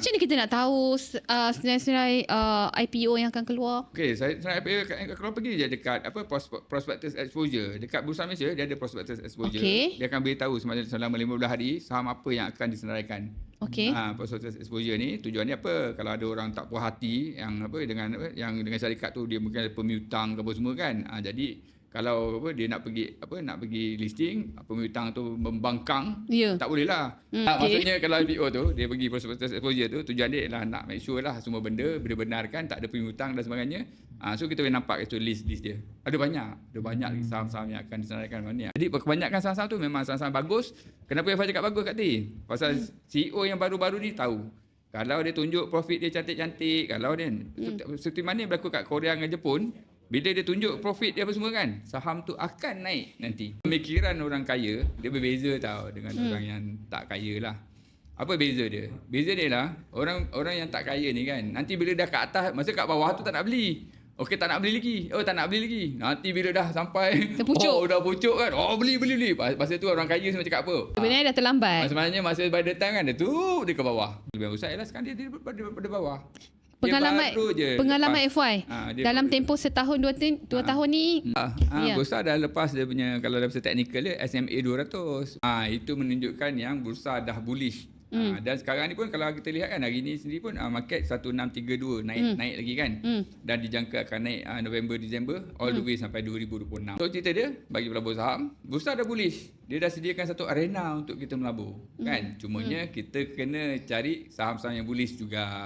Macam ni kita nak tahu senarai-senarai IPO yang akan keluar? Okey, saya kalau pergi je dekat prospectus exposure dekat Bursa Malaysia, dia ada prospectus exposure. Okey. Dia akan beritahu selama 15 hari saham apa yang akan disenaraikan. Okey. Prospectus exposure ni tujuannya apa? Kalau ada orang tak puas hati yang dengan syarikat tu, dia mungkin ada pemiutang ke apa semua kan. Jadi kalau dia nak pergi listing, pemiutang tu membangkang, tak boleh lah. Maksudnya kalau IPO tu, dia pergi prospectus exposure tu, tujuan dia ialah nak make sure lah semua benda dibenarkan, tak ada pemiutang dan sebagainya. So kita boleh nampak itu list dia. Ada banyak lagi saham-saham yang akan disenaraikan mana ni. Jadi kebanyakan saham-saham tu memang saham-saham bagus. Kenapa Irfan cakap bagus Kak Ti? Pasal CEO yang baru-baru ni tahu. Kalau dia tunjuk profit dia cantik-cantik, kalau dia seperti mana yang berlaku kat Korea dengan Jepun, bila dia tunjuk profit dia apa semua kan, saham tu akan naik nanti. Pemikiran orang kaya, dia berbeza tau dengan orang yang tak kaya lah. Apa beza dia? Beza dia lah, orang yang tak kaya ni kan, nanti bila dah kat atas, masa kat bawah tu tak nak beli. Okey, tak nak beli lagi. Tak nak beli lagi. Nanti bila dah sampai dah pucuk kan. Beli. Pasal tu orang kaya semua cakap apa? Sebenarnya dah terlambat. Sebenarnya masa by the time kan dia tu dia ke bawah. Lebih besar ialah sekarang dia pada bawah. Pengalaman FY dalam tempoh setahun dua tahun ni bursa dah lepas dia punya, kalau dalam teknikal dia SMA 200. Itu menunjukkan yang bursa dah bullish. Dan sekarang ni pun kalau kita lihat kan, hari ni sendiri pun market 1632 naik lagi kan. Dan dijangka akan naik November Disember all the way sampai 2026. So cerita dia bagi pelabur saham, bursa dah bullish. Dia dah sediakan satu arena untuk kita melabur kan. Cumanya kita kena cari saham-saham yang bullish juga.